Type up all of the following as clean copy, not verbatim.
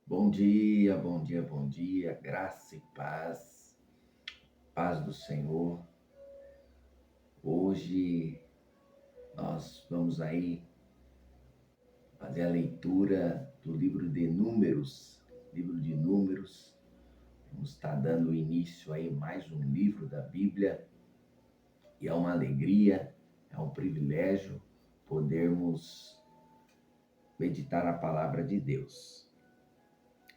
Bom dia, bom dia, bom dia, graça e paz, paz do Senhor. Hoje nós vamos aí fazer a leitura do livro de Números. Vamos estar dando início aí a mais um livro da Bíblia e é uma alegria, é um privilégio podermos meditar a palavra de Deus.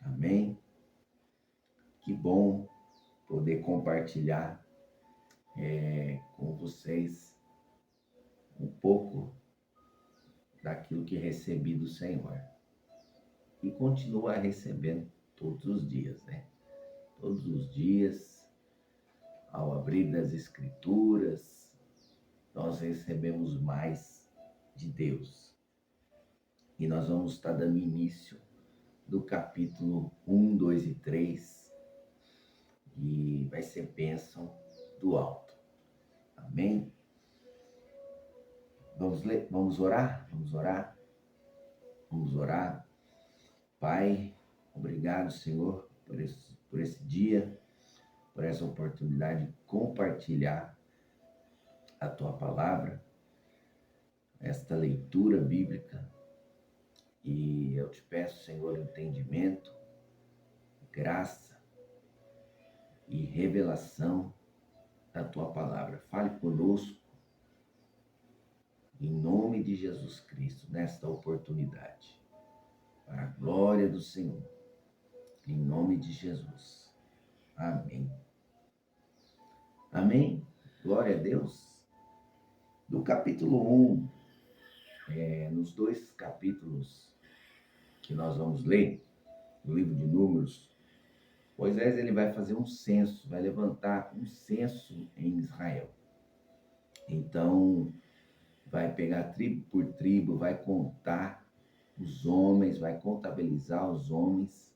Amém? Que bom poder compartilhar com vocês um pouco daquilo que recebi do Senhor. E continua recebendo todos os dias, né? Todos os dias, ao abrir das Escrituras, nós recebemos mais de Deus. E nós vamos estar dando início do capítulo 1, 2 e 3, e vai ser bênção do alto. Amém? Vamos ler? Vamos orar? Vamos orar. Pai, obrigado, Senhor, por esse dia, por essa oportunidade de compartilhar a Tua palavra, esta leitura bíblica. E eu te peço, Senhor, entendimento, graça e revelação da Tua palavra. Fale conosco, em nome de Jesus Cristo, nesta oportunidade. Para a glória do Senhor, em nome de Jesus. Amém. Amém. Glória a Deus. Do capítulo 1, nos dois capítulos que nós vamos ler, no livro de Números, Moisés ele vai fazer um censo, vai levantar um censo em Israel. Então, vai pegar tribo por tribo, vai contar os homens, vai contabilizar os homens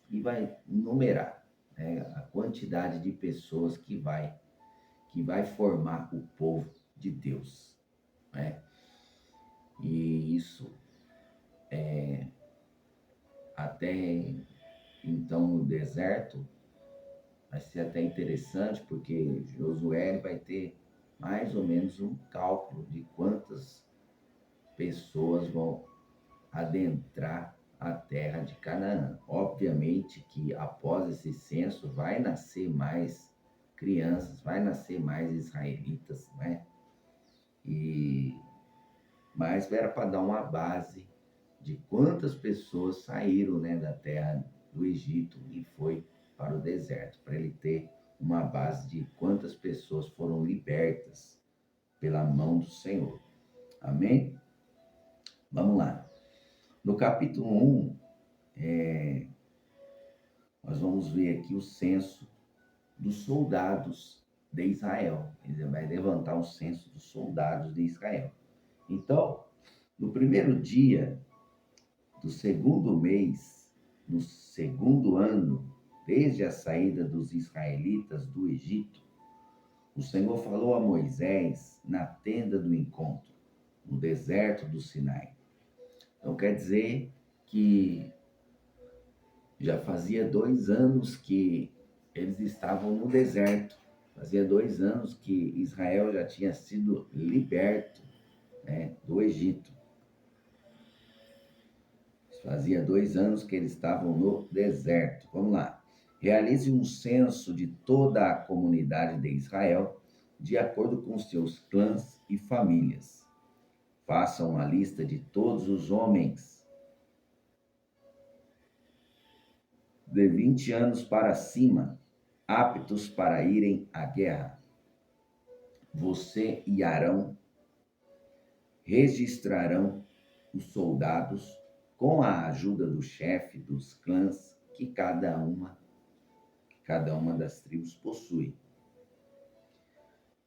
e vai numerar, né, a quantidade de pessoas que vai formar o povo de Deus, né? E isso até então no deserto vai ser até interessante, porque Josué vai ter mais ou menos um cálculo de quantas pessoas vão adentrar a terra de Canaã. Obviamente que após esse censo vai nascer mais crianças, vai nascer mais israelitas, né? Mas era para dar uma base de quantas pessoas saíram, né, da terra do Egito e foi para o deserto, para ele ter uma base de quantas pessoas foram libertas pela mão do Senhor. Amém? Vamos lá. No capítulo 1, nós vamos ver aqui o censo dos soldados de Israel. Ele vai levantar o censo dos soldados de Israel. Então, no primeiro dia do segundo mês, no segundo ano, desde a saída dos israelitas do Egito, o Senhor falou a Moisés na tenda do encontro, no deserto do Sinai. Então quer dizer que já fazia 2 anos que eles estavam no deserto. Fazia 2 anos que Israel já tinha sido liberto, né, do Egito. Fazia 2 anos que eles estavam no deserto. Vamos lá. Realize um censo de toda a comunidade de Israel, de acordo com seus clãs e famílias. Faça uma lista de todos os homens de 20 anos para cima, aptos para irem à guerra. Você e Arão registrarão os soldados com a ajuda do chefe dos clãs que cada uma das tribos possui.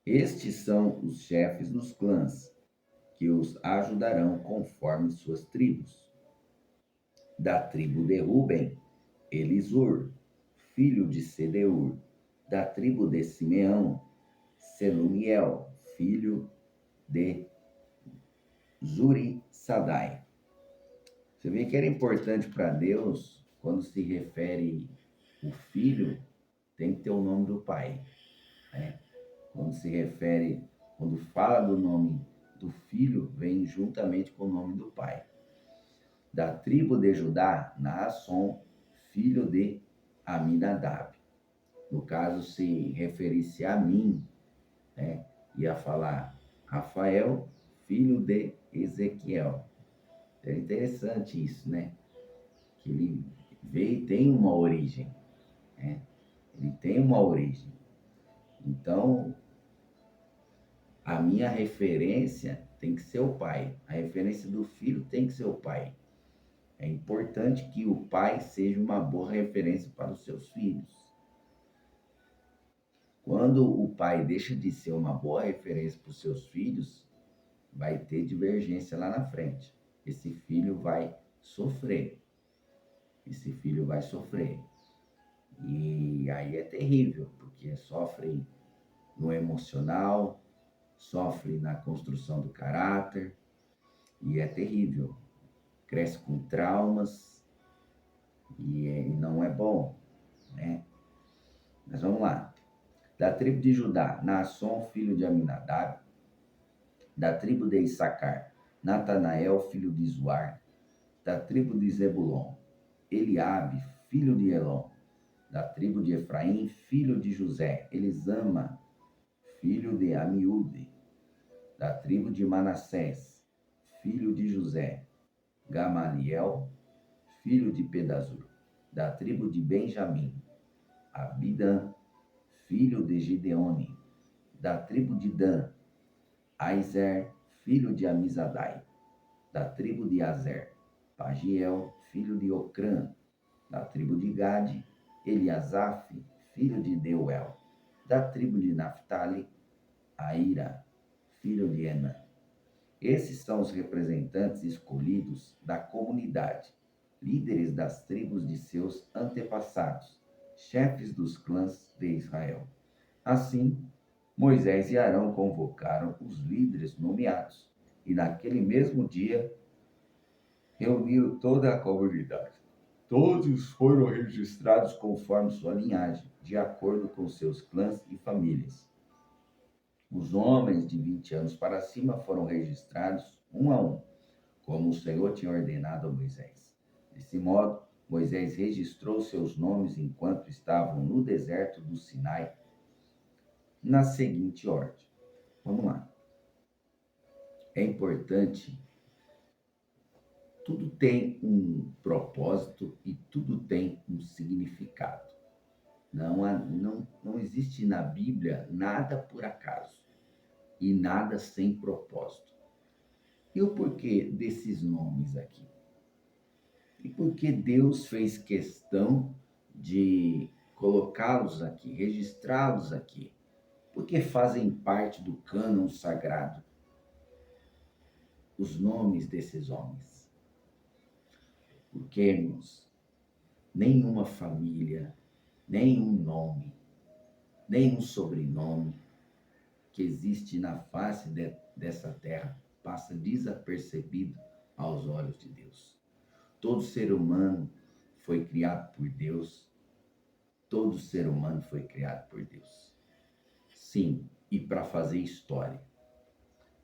Estes são os chefes dos clãs, que os ajudarão conforme suas tribos. Da tribo de Ruben, Elisur, filho de Sedeur. Da tribo de Simeão, Selumiel, filho de Zurisadai. Você vê que era importante para Deus quando se refere o filho, tem que ter o nome do pai, né? Quando fala do nome do filho, vem juntamente com o nome do pai. Da tribo de Judá, Naasson, filho de Aminadab. No caso, se referisse a mim, né, ia falar Rafael, filho de Ezequiel. É interessante isso, né? Que ele veio, tem uma origem, né? Ele tem uma origem. Então, a minha referência tem que ser o pai. A referência do filho tem que ser o pai. É importante que o pai seja uma boa referência para os seus filhos. Quando o pai deixa de ser uma boa referência para os seus filhos, vai ter divergência lá na frente. Esse filho vai sofrer. Esse filho vai sofrer. E aí é terrível, porque sofre no emocional, sofre na construção do caráter, e é terrível. Cresce com traumas, e não é bom, né? Mas vamos lá. Da tribo de Judá, Naasson, filho de Aminadab. Da tribo de Issacar, Natanael, filho de Zuar. Da tribo de Zebulon, Eliabe, filho de Elon. Da tribo de Efraim, filho de José, Elisama, filho de Amiúde. Da tribo de Manassés, filho de José, Gamaliel, filho de Pedazur. Da tribo de Benjamim, Abidã, filho de Gideone. Da tribo de Dan, Aizer, filho de Amizadai. Da tribo de Azer, Pagiel, filho de Ocrã. Da tribo de Gade, Eliasaf, filho de Deuel. Da tribo de Naphtali, Aira, filho de Enã. Esses são os representantes escolhidos da comunidade, líderes das tribos de seus antepassados, chefes dos clãs de Israel. Assim, Moisés e Arão convocaram os líderes nomeados e naquele mesmo dia reuniram toda a comunidade. Todos foram registrados conforme sua linhagem, de acordo com seus clãs e famílias. Os homens de 20 anos para cima foram registrados um a um, como o Senhor tinha ordenado a Moisés. Desse modo, Moisés registrou seus nomes enquanto estavam no deserto do Sinai, na seguinte ordem. Vamos lá. É importante, tudo tem um propósito e tudo tem um significado. Não existe na Bíblia nada por acaso e nada sem propósito. E o porquê desses nomes aqui? E por que Deus fez questão de colocá-los aqui, registrá-los aqui? Porque fazem parte do cânon sagrado os nomes desses homens. Porque, irmãos, nenhuma família, nenhum nome, nenhum sobrenome que existe na face dessa terra passa desapercebido aos olhos de Deus. Todo ser humano foi criado por Deus. Todo ser humano foi criado por Deus. Sim, e para fazer história.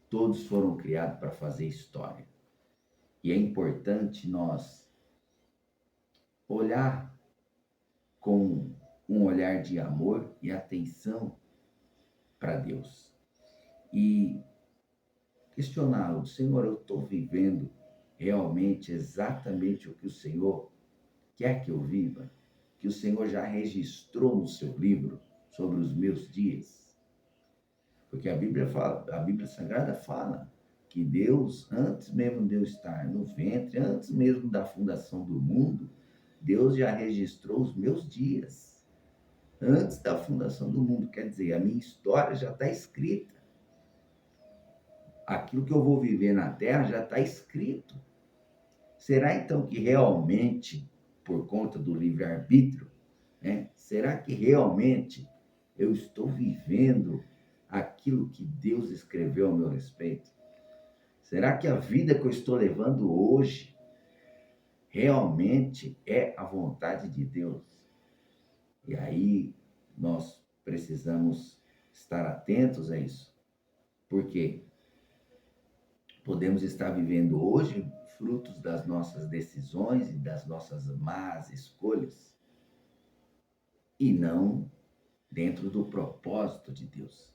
Todos foram criados para fazer história. E é importante nós olhar com um olhar de amor e atenção para Deus. E questioná-lo, Senhor, eu estou vivendo realmente exatamente o que o Senhor quer que eu viva? Que o Senhor já registrou no seu livro sobre os meus dias? Porque a Bíblia Sagrada fala que Deus, antes mesmo de eu estar no ventre, antes mesmo da fundação do mundo, Deus já registrou os meus dias. Antes da fundação do mundo, quer dizer, a minha história já está escrita. Aquilo que eu vou viver na terra já está escrito. Será então que realmente, por conta do livre-arbítrio, né, será que realmente eu estou vivendo aquilo que Deus escreveu ao meu respeito? Será que a vida que eu estou levando hoje realmente é a vontade de Deus. E aí nós precisamos estar atentos a isso. Por quê? Podemos estar vivendo hoje frutos das nossas decisões e das nossas más escolhas e não dentro do propósito de Deus.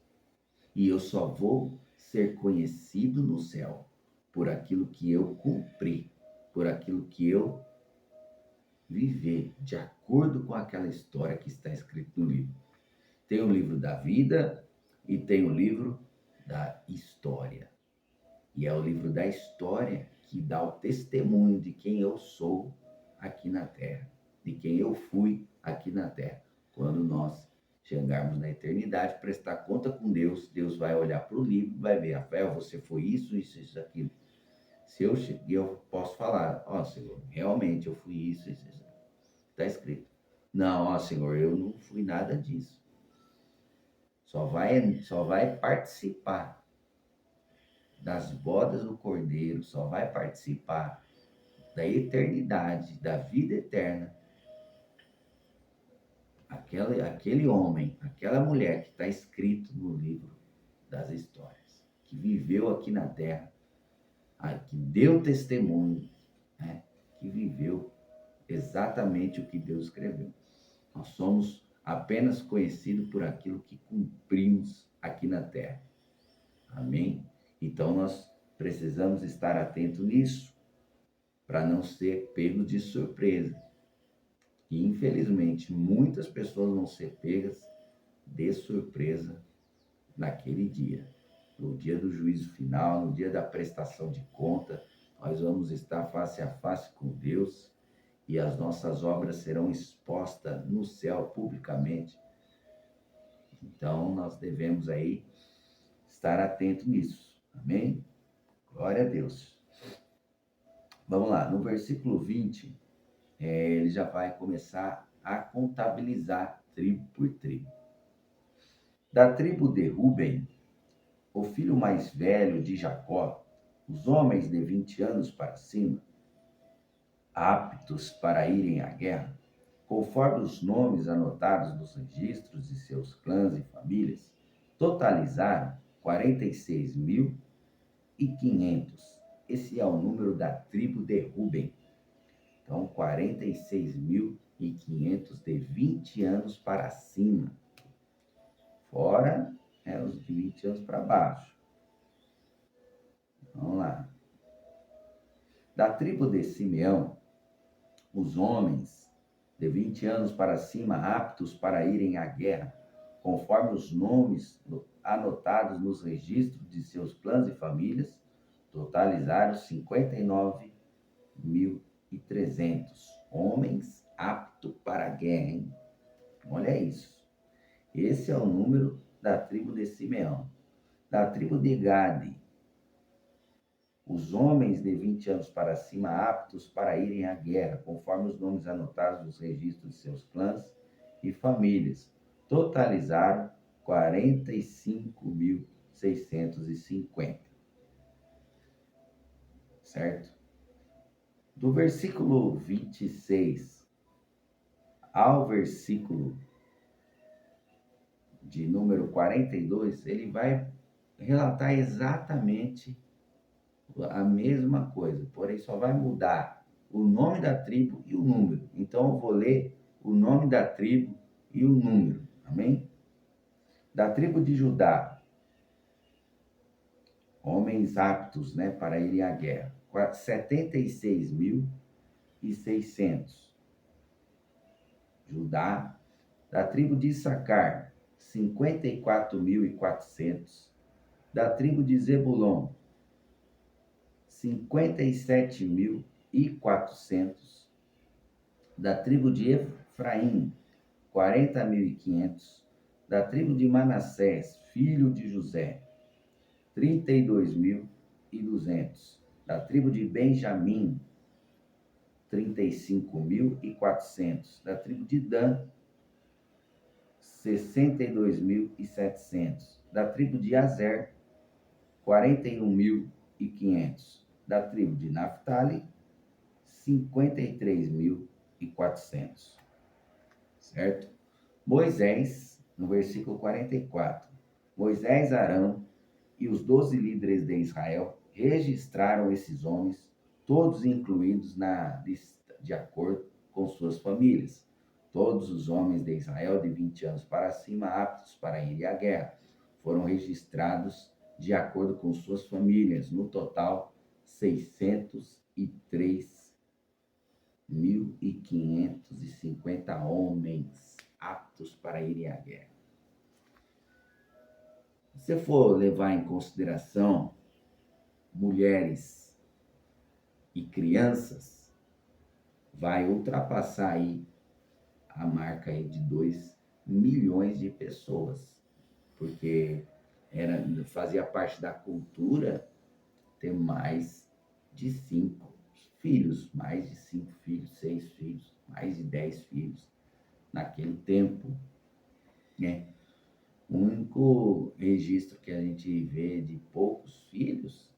E eu só vou ser conhecido no céu por aquilo que eu cumpri, por aquilo que eu viver de acordo com aquela história que está escrita no livro. Tem o livro da vida e tem o livro da história. E é o livro da história que dá o testemunho de quem eu sou aqui na Terra, de quem eu fui aqui na Terra. Quando nós chegarmos na eternidade, prestar conta com Deus, Deus vai olhar para o livro, vai ver, Rafael, você foi isso, isso, isso, aquilo. Se eu posso falar, ó Senhor, realmente eu fui isso, isso, isso. Está escrito. Não, ó Senhor, eu não fui nada disso. Só vai participar das bodas do Cordeiro, só vai participar da eternidade, da vida eterna, aquele homem, aquela mulher que está escrito no livro das histórias, que viveu aqui na terra, que deu testemunho, né, que viveu exatamente o que Deus escreveu. Nós somos apenas conhecidos por aquilo que cumprimos aqui na terra. Amém? Então nós precisamos estar atentos nisso, para não ser pegos de surpresa. E infelizmente muitas pessoas vão ser pegas de surpresa naquele dia. No dia do juízo final, no dia da prestação de conta, nós vamos estar face a face com Deus e as nossas obras serão expostas no céu publicamente. Então nós devemos aí estar atento nisso. Amém? Glória a Deus. Vamos lá, no versículo 20, ele já vai começar a contabilizar tribo por tribo. Da tribo de Ruben, o filho mais velho de Jacó, os homens de 20 anos para cima, aptos para irem à guerra, conforme os nomes anotados nos registros de seus clãs e famílias, totalizaram 46.500. Esse é o número da tribo de Ruben. Então, 46.500 de 20 anos para cima. Fora os de 20 anos para baixo. Vamos lá. Da tribo de Simeão, os homens de 20 anos para cima, aptos para irem à guerra, conforme os nomes anotados nos registros de seus clãs e famílias, totalizaram 59.300 homens aptos para a guerra, hein? Olha isso. Esse é o número da tribo de Simeão. Da tribo de Gade, os homens de 20 anos para cima aptos para irem à guerra, conforme os nomes anotados nos registros de seus clãs e famílias, totalizaram 45.650. Certo? Do versículo 26 ao versículo de número 42, ele vai relatar exatamente a mesma coisa, porém só vai mudar o nome da tribo e o número. Então eu vou ler o nome da tribo e o número. Amém? Da tribo de Judá, homens aptos, né, para irem à guerra, 76.600. Judá. Da tribo de Issacar, 54.400. Da tribo de Zebulon, 57.400. Da tribo de Efraim, 40.500. Da tribo de Manassés, filho de José, 32.200. Da tribo de Benjamim, 35.400. Da tribo de Dan, 62.700. Da tribo de Azer, 41.500. Da tribo de Naphtali, 53.400, certo? Moisés, no versículo 44, Moisés, Arão e os 12 líderes de Israel registraram esses homens, todos incluídos na lista de acordo com suas famílias. Todos os homens de Israel de 20 anos para cima, aptos para ir à guerra, foram registrados de acordo com suas famílias. No total, 603.550 homens aptos para irem à guerra. Se você for levar em consideração mulheres e crianças, vai ultrapassar aí a marca aí de 2 milhões de pessoas, porque fazia parte da cultura ter mais de 5 filhos, mais de 5 filhos, 6 filhos, mais de 10 filhos naquele tempo, né? O único registro que a gente vê de poucos filhos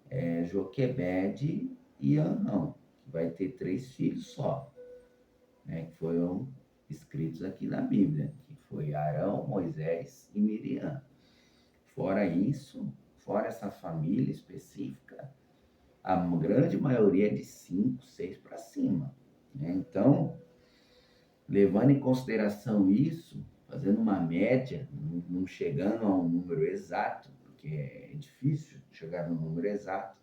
é Joquebede e Anão, que vai ter 3 filhos só, né? Que foram escritos aqui na Bíblia, que foi Arão, Moisés e Miriam. Fora isso, fora essa família específica, a grande maioria é de 5, 6 para cima, né? Então, levando em consideração isso, fazendo uma média, não chegando a um número exato, porque é difícil chegar no número exato,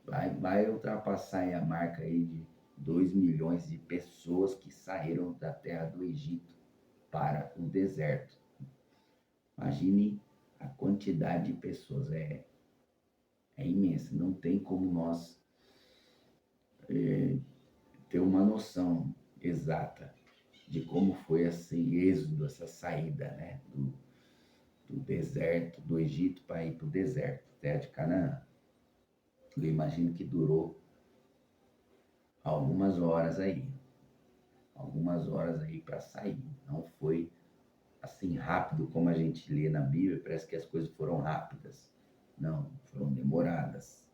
vai ultrapassar a marca aí de 2 milhões de pessoas que saíram da terra do Egito para o deserto. Imagine a quantidade de pessoas, é imensa, não tem como nós ter uma noção exata de como foi esse êxodo, essa saída, né, do deserto, do Egito para ir para o deserto, terra de Canaã. Eu imagino que durou algumas horas aí para sair. Não foi assim rápido como a gente lê na Bíblia, parece que as coisas foram rápidas. Não, foram demoradas.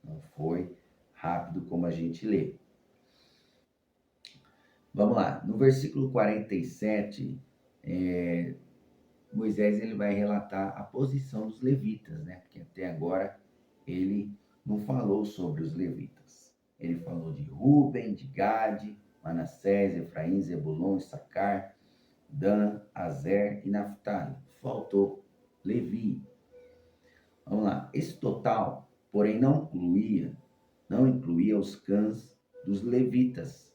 Não foi rápido como a gente lê. Vamos lá, no versículo 47, Moisés ele vai relatar a posição dos levitas, né? Porque até agora ele não falou sobre os levitas. Ele falou de Ruben, de Gade, Manassés, Efraim, Zebulon, Issacar, Dan, Azer e Naftali. Faltou Levi. Vamos lá. Esse total, porém, não incluía os clãs dos levitas,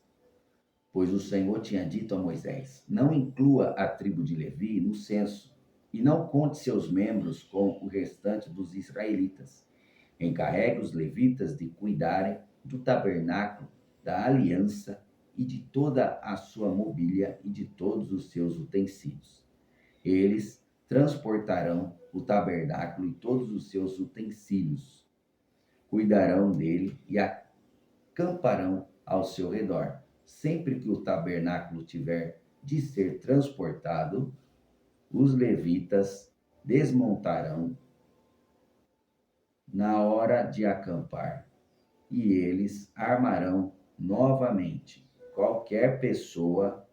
pois o Senhor tinha dito a Moisés: não inclua a tribo de Levi no censo, e não conte seus membros com o restante dos israelitas. Encarregue os levitas de cuidarem do tabernáculo da aliança e de toda a sua mobília e de todos os seus utensílios. Eles transportarão o tabernáculo e todos os seus utensílios, cuidarão dele e acamparão ao seu redor. Sempre que o tabernáculo tiver de ser transportado, os levitas desmontarão na hora de acampar e eles armarão novamente. Qualquer pessoa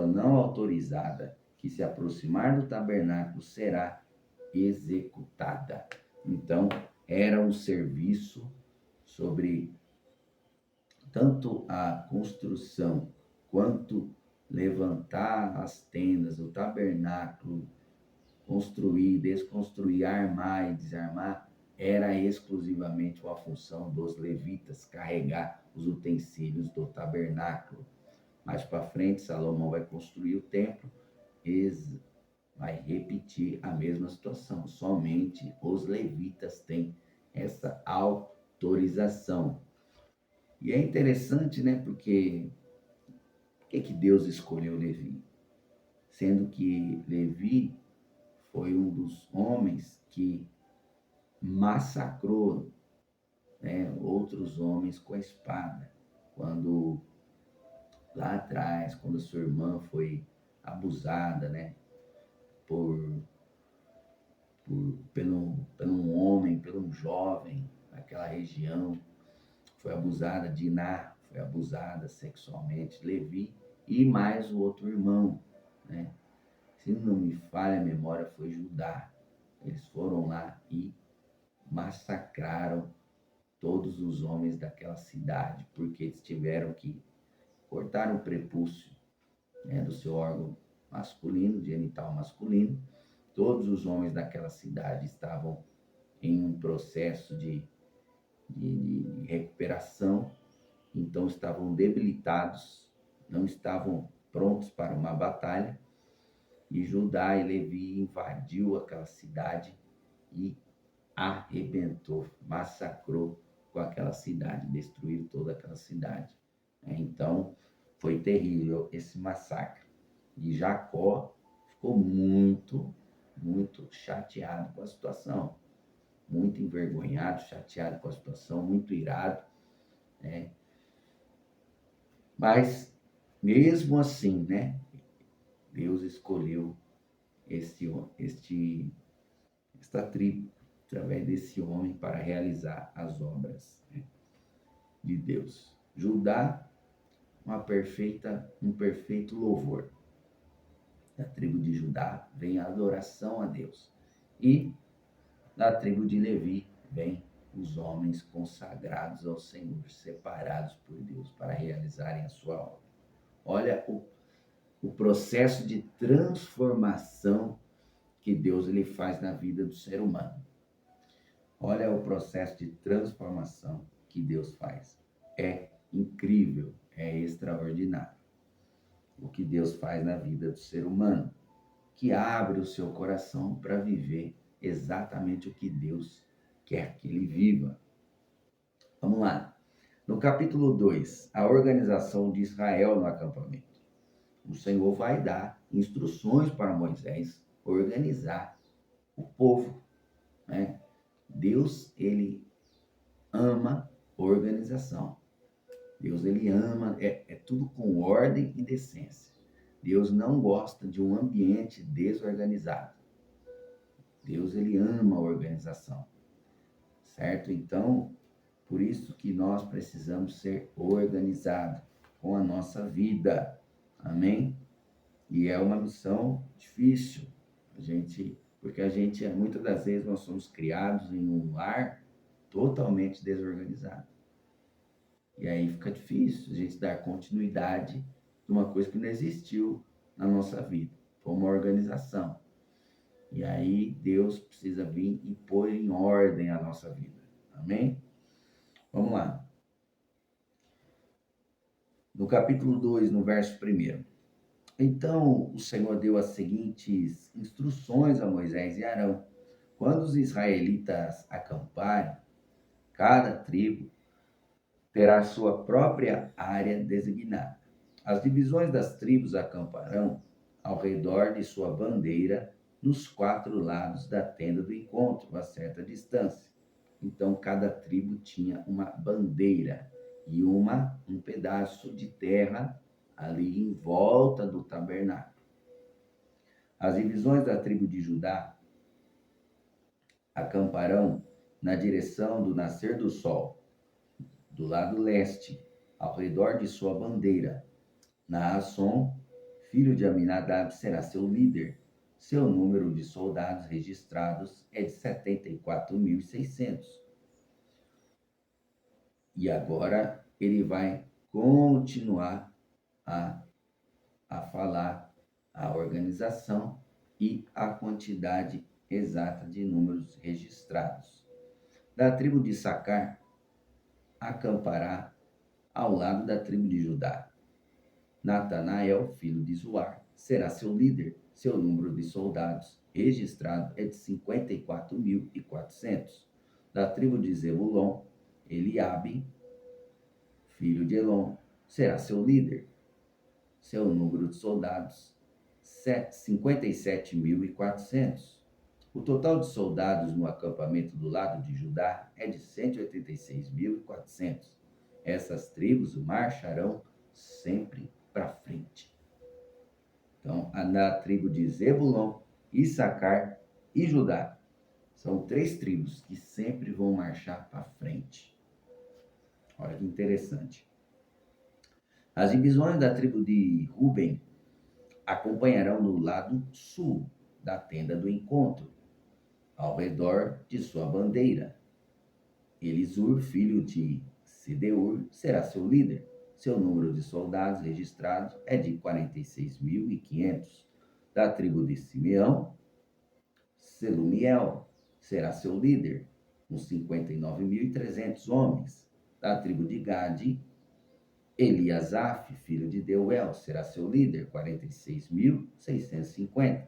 não autorizada que se aproximar do tabernáculo será executada. Então, era um serviço sobre tanto a construção quanto levantar as tendas, o tabernáculo, construir, desconstruir, armar e desarmar, era exclusivamente uma função dos levitas, carregar os utensílios do tabernáculo. Mais para frente, Salomão vai construir o templo e vai repetir a mesma situação. Somente os levitas têm essa autorização. E é interessante, né? Porque por que Deus escolheu Levi? Sendo que Levi foi um dos homens que massacrou, né, outros homens com a espada. Quando lá atrás, quando sua irmã foi abusada, né, por um homem, por um jovem naquela região, foi abusada, Diná foi abusada sexualmente, Levi e mais o outro irmão, né? Se não me falha a memória, foi Judá. Eles foram lá e massacraram todos os homens daquela cidade, porque eles tiveram que cortar o prepúcio, né, do seu órgão masculino, genital masculino. Todos os homens daquela cidade estavam em um processo de recuperação, então estavam debilitados, não estavam prontos para uma batalha, e Judá e Levi invadiu aquela cidade e arrebentou, massacrou com aquela cidade, destruiu toda aquela cidade. Então, foi terrível esse massacre. E Jacó ficou muito, muito chateado com a situação, muito envergonhado, chateado com a situação, muito irado, né? Mas, mesmo assim, né, Deus escolheu esta tribo, através desse homem, para realizar as obras, né, de Deus. Judá, um perfeito louvor. Da tribo de Judá vem a adoração a Deus. E da tribo de Levi vem os homens consagrados ao Senhor, separados por Deus para realizarem a sua obra. Olha o processo de transformação que Deus ele faz na vida do ser humano. Olha o processo de transformação que Deus faz. É incrível, é extraordinário o que Deus faz na vida do ser humano, que abre o seu coração para viver exatamente o que Deus quer que ele viva. Vamos lá. No capítulo 2, a organização de Israel no acampamento. O Senhor vai dar instruções para Moisés organizar o povo, né? Deus, ele ama organização. Deus, ele ama, é tudo com ordem e decência. Deus não gosta de um ambiente desorganizado. Deus, ele ama a organização, certo? Então, por isso que nós precisamos ser organizados com a nossa vida, amém? E é uma missão difícil, porque muitas das vezes, nós somos criados em um lar totalmente desorganizado. E aí fica difícil a gente dar continuidade de uma coisa que não existiu na nossa vida. Foi uma organização. E aí Deus precisa vir e pôr em ordem a nossa vida. Amém? Vamos lá. No capítulo 2, no verso 1. Então o Senhor deu as seguintes instruções a Moisés e Arão. Quando os israelitas acamparem, cada tribo terá sua própria área designada. As divisões das tribos acamparão ao redor de sua bandeira nos 4 lados da tenda do encontro, a certa distância. Então, cada tribo tinha uma bandeira e um pedaço de terra ali em volta do tabernáculo. As divisões da tribo de Judá acamparão na direção do nascer do sol, do lado leste, ao redor de sua bandeira. Naasson, filho de Aminadab, será seu líder. Seu número de soldados registrados é de 74.600. E agora ele vai continuar a falar a organização e a quantidade exata de números registrados. Da tribo de Issacar, acampará ao lado da tribo de Judá. Natanael, filho de Zuar, será seu líder. Seu número de soldados registrado é de 54.400. Da tribo de Zebulon, Eliabe, filho de Elon, será seu líder. Seu número de soldados, 57.400. O total de soldados no acampamento do lado de Judá é de 186.400. Essas tribos marcharão sempre para frente. Então, na tribo de Zebulon, Issacar e Judá, são 3 tribos que sempre vão marchar para frente. Olha que interessante. As divisões da tribo de Ruben acompanharão no lado sul da tenda do encontro, ao redor de sua bandeira. Elisur, filho de Sedeur, será seu líder. Seu número de soldados registrados é de 46.500. Da tribo de Simeão, Selumiel será seu líder, com 59.300 homens. Da tribo de Gade, Eliasaf, filho de Deuel, será seu líder, 46.650.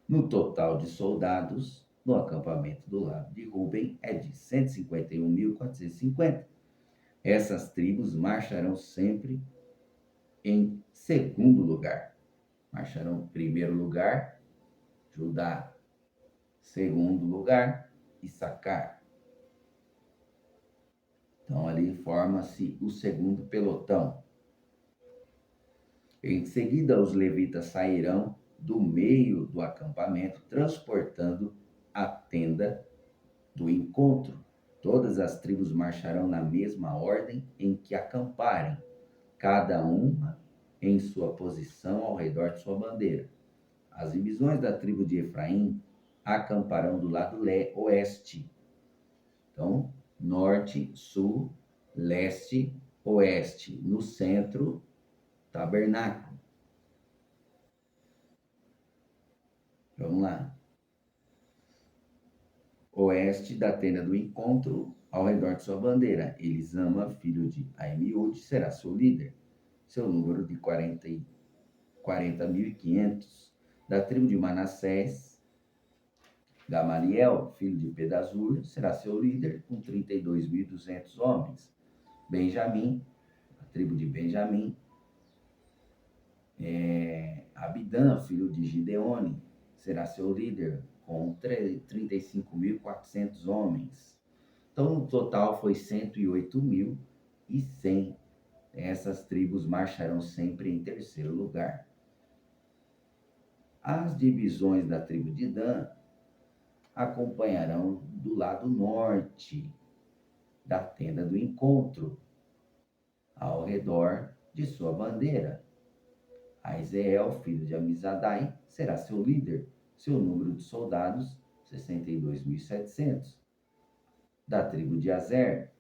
No total de soldados, no acampamento do lado de Ruben é de 151.450. Essas tribos marcharão sempre em segundo lugar. Marcharão em primeiro lugar, Judá. Segundo lugar, Issacar. Então ali forma-se o segundo pelotão. Em seguida, os levitas sairão do meio do acampamento, transportando a tenda do encontro. Todas as tribos marcharão na mesma ordem em que acamparem, cada uma em sua posição ao redor de sua bandeira. As divisões da tribo de Efraim acamparão do lado oeste. Então, norte, sul, leste, oeste. No centro, tabernáculo. Vamos lá. Oeste da tenda do encontro, ao redor de sua bandeira. Elisama, filho de Aimiúde, será seu líder. Seu número de 40.500. Da tribo de Manassés, Gamaliel, filho de Pedazur, será seu líder, com 32.200 homens. Benjamim, a tribo de Benjamim, Abidã, filho de Gideone, será seu líder, com 35.400 homens. Então, no total, foi 108.100. Essas tribos marcharão sempre em terceiro lugar. As divisões da tribo de Dan acompanharão do lado norte da tenda do encontro, ao redor de sua bandeira. Aizeel, filho de Amizadai, será seu líder. Seu número de soldados, 62.700. Da tribo de Azer,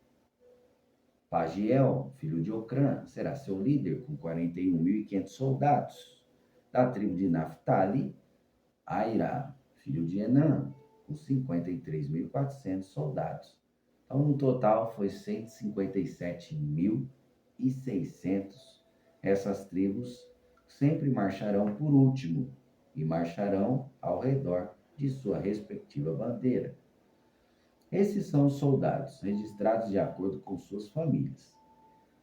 Pagiel, filho de Ocrã, será seu líder, com 41.500 soldados. Da tribo de Naphtali, Aira, filho de Enã, com 53.400 soldados. Então, no total, foi 157.600. Essas tribos sempre marcharão por último e marcharão ao redor de sua respectiva bandeira. Esses são os soldados, registrados de acordo com suas famílias.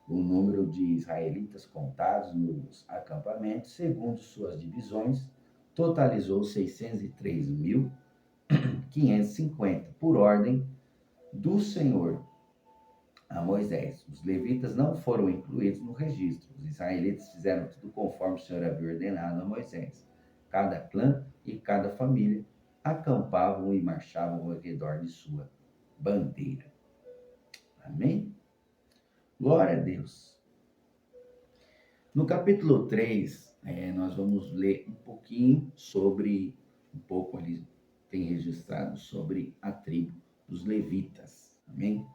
O número de israelitas contados nos acampamentos, segundo suas divisões, totalizou 603.550, por ordem do Senhor a Moisés. Os levitas não foram incluídos no registro. Os israelitas fizeram tudo conforme o Senhor havia ordenado a Moisés. Cada clã e cada família acampavam e marchavam ao redor de sua bandeira. Amém? Glória a Deus. No capítulo 3, nós vamos ler um pouquinho sobre, ali tem registrado sobre a tribo dos levitas. Amém?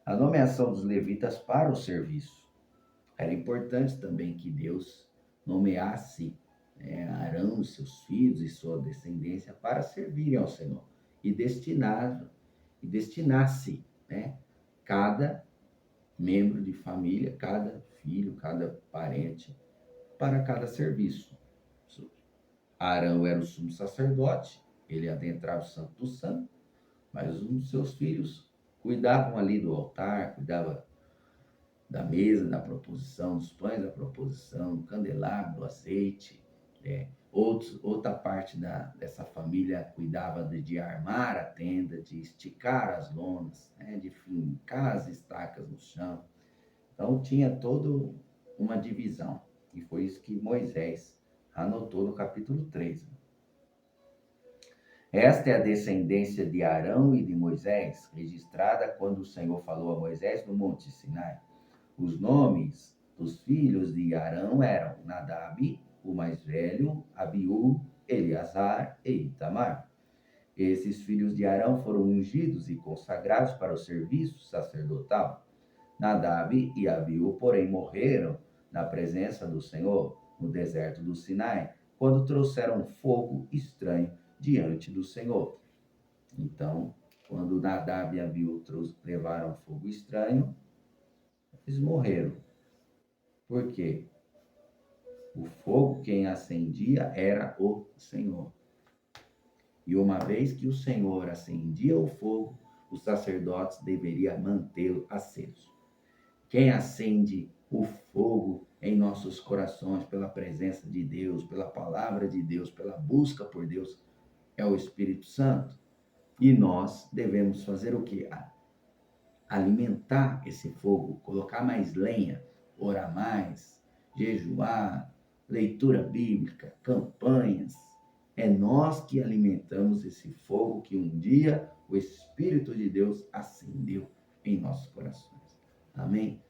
A nomeação dos levitas para o serviço. Era importante também que Deus nomeasse Arão, os seus filhos e sua descendência para servirem ao Senhor. E destinasse cada membro de família, cada filho, cada parente, para cada serviço. Arão era o sumo sacerdote, ele adentrava o Santo dos Santos, mas um dos seus filhos cuidavam ali do altar, cuidava da mesa, da proposição, dos pães da proposição, do candelabro, do azeite. Outra parte dessa família cuidava de armar a tenda, de esticar as lonas, de fincar as estacas no chão. Então tinha toda uma divisão. E foi isso que Moisés anotou no capítulo 3. Esta é a descendência de Arão e de Moisés, registrada quando o Senhor falou a Moisés no Monte Sinai. Os nomes dos filhos de Arão eram Nadab, o mais velho, Abiú, Eleazar e Itamar. Esses filhos de Arão foram ungidos e consagrados para o serviço sacerdotal. Nadab e Abiú, porém, morreram na presença do Senhor, no deserto do Sinai, quando trouxeram fogo estranho diante do Senhor. Então, quando Nadab e Abiú levaram fogo estranho, eles morreram. Por quê? O fogo quem acendia era o Senhor. E uma vez que o Senhor acendia o fogo, os sacerdotes deveriam mantê-lo aceso. Quem acende o fogo em nossos corações pela presença de Deus, pela palavra de Deus, pela busca por Deus, é o Espírito Santo. E nós devemos fazer o quê? Alimentar esse fogo, colocar mais lenha, orar mais, jejuar, leitura bíblica, campanhas. É nós que alimentamos esse fogo que um dia o Espírito de Deus acendeu em nossos corações. Amém?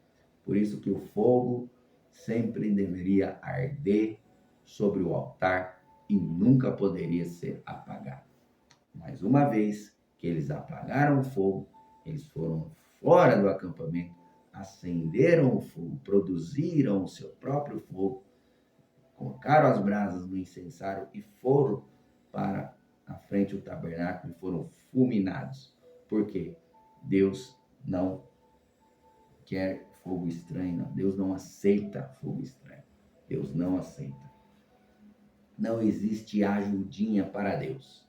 Por isso que o fogo sempre deveria arder sobre o altar e nunca poderia ser apagado. Mas uma vez que eles apagaram o fogo, eles foram fora do acampamento, acenderam o fogo, produziram o seu próprio fogo, colocaram as brasas no incensário e foram para a frente do tabernáculo e foram fulminados. Por quê? Deus não quer fogo estranho, não. Deus não aceita fogo estranho. Deus não aceita. Não existe ajudinha para Deus.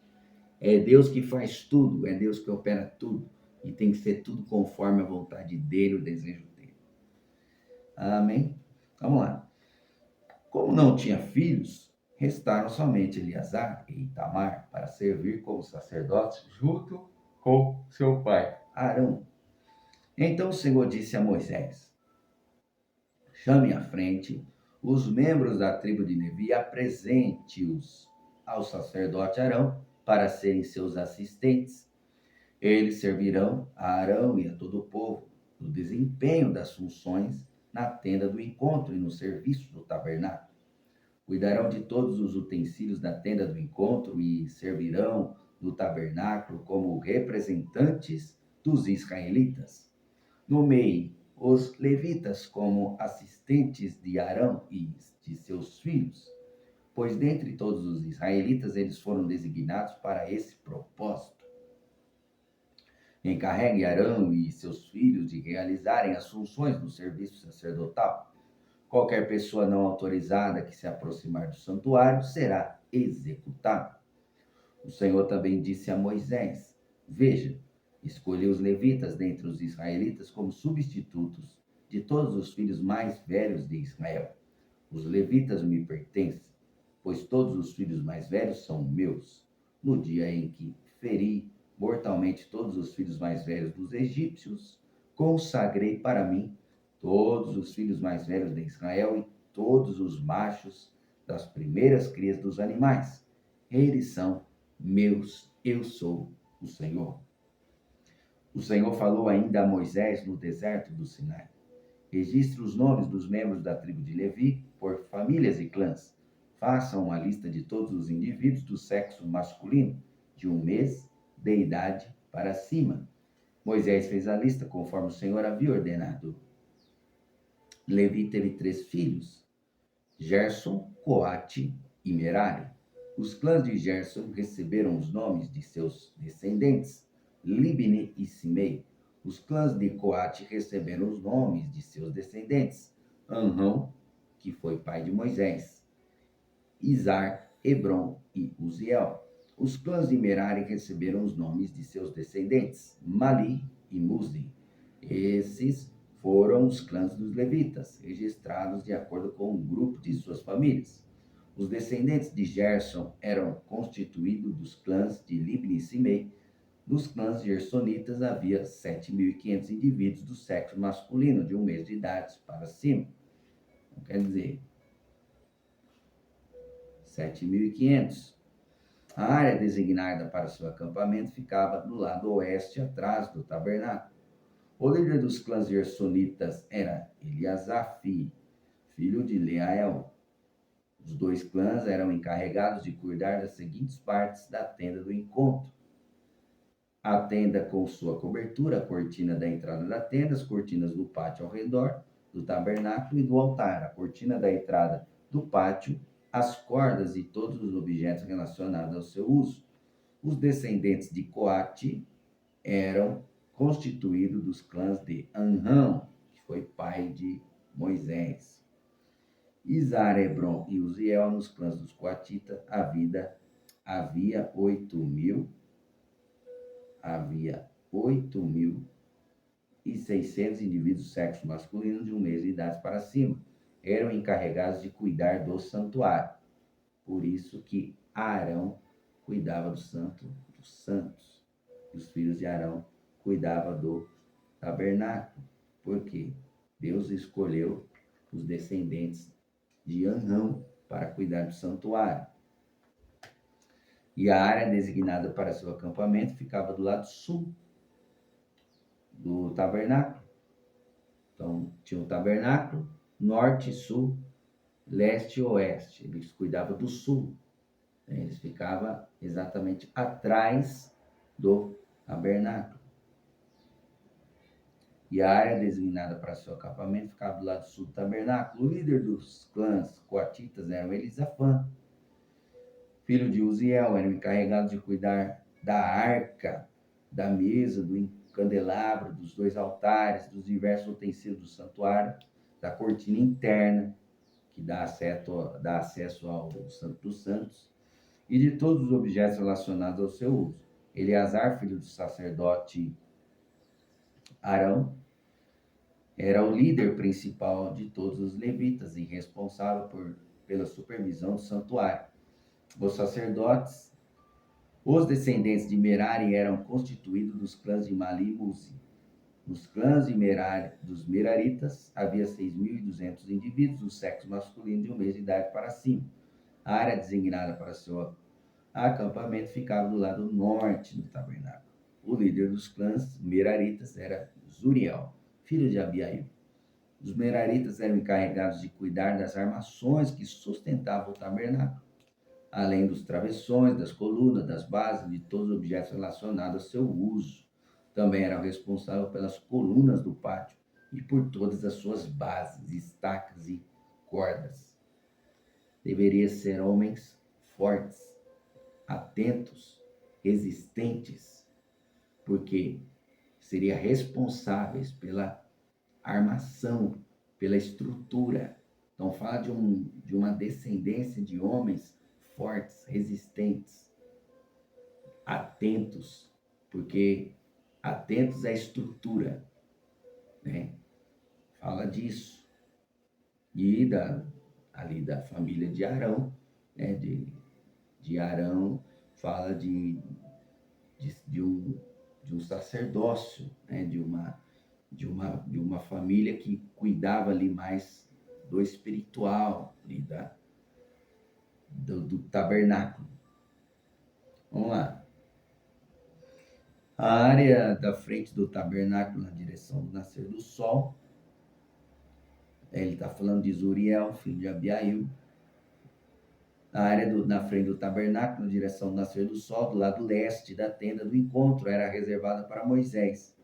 É Deus que faz tudo, é Deus que opera tudo. E tem que ser tudo conforme a vontade dele, o desejo dele. Amém? Vamos lá. Como não tinha filhos, restaram somente Eleazar e Itamar para servir como sacerdotes junto com seu pai, Arão. Então o Senhor disse a Moisés: chame à frente os membros da tribo de Levi e apresente-os ao sacerdote Arão para serem seus assistentes. Eles servirão a Arão e a todo o povo no desempenho das funções na tenda do encontro e no serviço do tabernáculo. Cuidarão de todos os utensílios da tenda do encontro e servirão no tabernáculo como representantes dos israelitas. Nomeie os levitas como assistentes de Arão e de seus filhos, pois dentre todos os israelitas eles foram designados para esse propósito. Encarregue Arão e seus filhos de realizarem as funções do serviço sacerdotal. Qualquer pessoa não autorizada que se aproximar do santuário será executada. O Senhor também disse a Moisés: veja, escolhi os levitas dentre os israelitas como substitutos de todos os filhos mais velhos de Israel. Os levitas me pertencem, pois todos os filhos mais velhos são meus. No dia em que feri mortalmente todos os filhos mais velhos dos egípcios, consagrei para mim todos os filhos mais velhos de Israel e todos os machos das primeiras crias dos animais. Eles são meus, eu sou o Senhor. O Senhor falou ainda a Moisés no deserto do Sinai: registre os nomes dos membros da tribo de Levi por famílias e clãs. Façam uma lista de todos os indivíduos do sexo masculino, de 1 mês de idade para cima. Moisés fez a lista conforme o Senhor havia ordenado. Levi teve 3 filhos: Gerson, Coate e Merari. Os clãs de Gerson receberam os nomes de seus descendentes, Libni e Simei. Os clãs de Coate receberam os nomes de seus descendentes, Amrão, que foi pai de Moisés, Izar, Hebron e Uziel. Os clãs de Merari receberam os nomes de seus descendentes, Mali e Muzi. Esses foram os clãs dos levitas, registrados de acordo com o grupo de suas famílias. Os descendentes de Gerson eram constituídos dos clãs de Libni e Simei. Nos clãs gersonitas havia 7.500 indivíduos do sexo masculino, de 1 mês de idade para cima. Então, quer dizer, 7.500. A área designada para seu acampamento ficava do lado oeste, atrás do tabernáculo. O líder dos clãs gersonitas era Eliasaf, filho de Leael. Os dois clãs eram encarregados de cuidar das seguintes partes da tenda do encontro: a tenda com sua cobertura, a cortina da entrada da tenda, as cortinas do pátio ao redor do tabernáculo e do altar, a cortina da entrada do pátio, as cordas e todos os objetos relacionados ao seu uso. Os descendentes de Coate eram constituídos dos clãs de Anrão, que foi pai de Moisés. Isar, Hebron e Uziel, nos clãs dos Coatitas, havia 8.600 indivíduos do sexo masculino de um mês de idade para cima. Eram encarregados de cuidar do santuário. Por isso que Arão cuidava do santo dos santos. E os filhos de Arão cuidavam do tabernáculo. Por quê? Deus escolheu os descendentes de Anrão para cuidar do santuário. E a área designada para seu acampamento ficava do lado sul do tabernáculo. Então, tinha o tabernáculo, norte, sul, leste e oeste. Eles cuidavam do sul. Eles ficavam exatamente atrás do tabernáculo. E a área designada para seu acampamento ficava do lado sul do tabernáculo. O líder dos clãs coatitas era o Elisafã, filho de Uziel, era o encarregado de cuidar da arca, da mesa, do candelabro, dos dois altares, dos diversos utensílios do santuário, da cortina interna, que dá acesso ao Santo dos Santos, e de todos os objetos relacionados ao seu uso. Eleazar, filho do sacerdote Arão, era o líder principal de todos os levitas e responsável pela supervisão do santuário. Os sacerdotes, os descendentes de Merari, eram constituídos dos clãs de Mali e Muzi. Nos clãs dos Meraritas havia 6.200 indivíduos do sexo masculino de um mês de idade para cima. A área designada para seu acampamento ficava do lado norte do tabernáculo. O líder dos clãs Meraritas era Zuriel, filho de Abiail. Os Meraritas eram encarregados de cuidar das armações que sustentavam o tabernáculo, além dos travessões, das colunas, das bases, de todos os objetos relacionados ao seu uso. Também eram responsáveis pelas colunas do pátio e por todas as suas bases, estacas e cordas. Deveriam ser homens fortes, atentos, resistentes, porque seriam responsáveis pela armação, pela estrutura. Então fala de uma descendência de homens fortes, resistentes, atentos, porque atentos à estrutura, né? Fala disso. E ali da família de Arão, né? De Arão, fala de um sacerdócio, né? de uma família que cuidava ali mais do espiritual, ali do tabernáculo. Vamos lá. A área da frente do tabernáculo na direção do nascer do sol, ele está falando de Zuriel, filho de Abiail. A área na frente do tabernáculo, na direção do nascer do sol, do lado leste da tenda do encontro, era reservada para Moisés,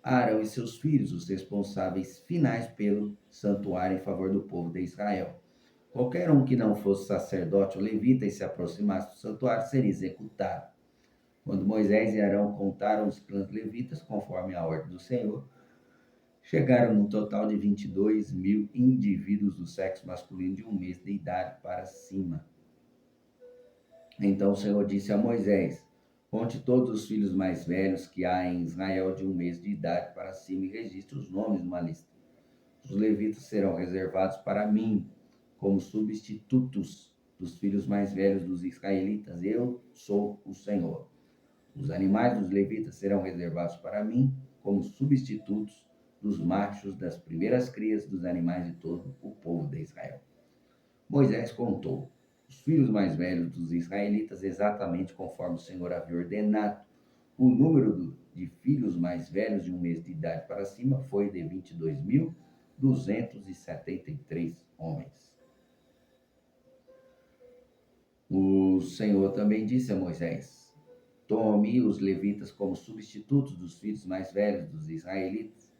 Arão e seus filhos, os responsáveis finais pelo santuário em favor do povo de Israel. Qualquer um que não fosse sacerdote ou levita e se aproximasse do santuário seria executado. Quando Moisés e Arão contaram os clãs levitas, conforme a ordem do Senhor, chegaram num total de 22.000 indivíduos do sexo masculino de um mês de idade para cima. Então o Senhor disse a Moisés: conte todos os filhos mais velhos que há em Israel de um mês de idade para cima e registre os nomes numa lista. Os levitas serão reservados para mim, como substitutos dos filhos mais velhos dos israelitas. Eu sou o Senhor. Os animais dos levitas serão reservados para mim, como substitutos dos machos das primeiras crias dos animais de todo o povo de Israel. Moisés contou os filhos mais velhos dos israelitas, exatamente conforme o Senhor havia ordenado. O número de filhos mais velhos de 1 mês de idade para cima foi de 22.273 homens. O Senhor também disse a Moisés: tome os levitas como substitutos dos filhos mais velhos dos israelitas,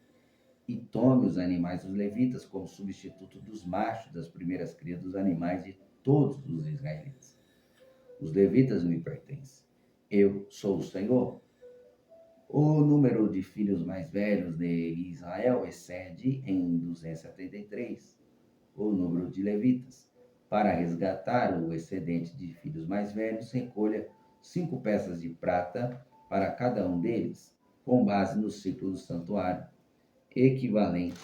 e tome os animais dos levitas como substituto dos machos das primeiras crias dos animais de todos os israelitas. Os levitas me pertencem. Eu sou o Senhor. O número de filhos mais velhos de Israel excede em 273 o número de levitas. Para resgatar o excedente de filhos mais velhos, recolha 5 peças de prata para cada um deles, com base no ciclo do santuário, equivalente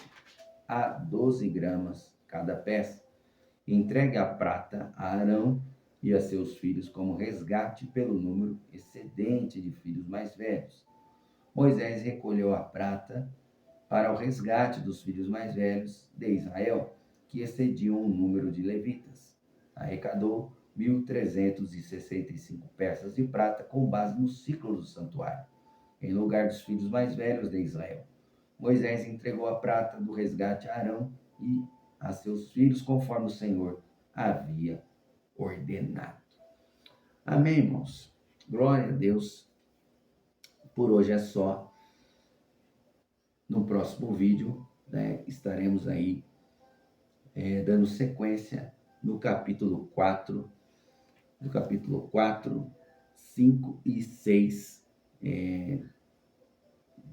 a 12 gramas cada peça. Entregue a prata a Arão e a seus filhos como resgate pelo número excedente de filhos mais velhos. Moisés recolheu a prata para o resgate dos filhos mais velhos de Israel, que excediam o número de levitas. Arrecadou 1.365 peças de prata com base no ciclo do santuário, em lugar dos filhos mais velhos de Israel. Moisés entregou a prata do resgate a Arão e a seus filhos, conforme o Senhor havia ordenado. Amém, irmãos? Glória a Deus. Por hoje é só. No próximo vídeo, estaremos aí dando sequência no capítulo 4, 5 e 6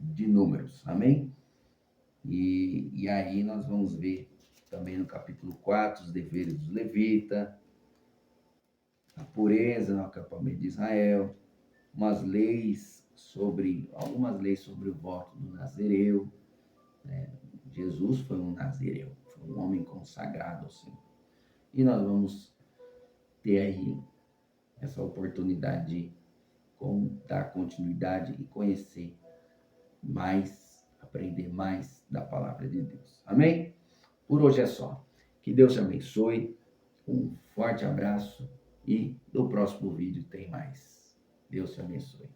de Números. Amém? E aí nós vamos ver também no capítulo 4 os deveres dos levitas, a pureza no acampamento de Israel, algumas leis sobre o voto do nazireu. Jesus foi um nazireu, foi um homem consagrado ao Senhor. E nós vamos ter aí essa oportunidade de dar continuidade e conhecer mais, aprender mais da palavra de Deus. Amém? Por hoje é só. Que Deus te abençoe. Um forte abraço e no próximo vídeo tem mais. Deus te abençoe.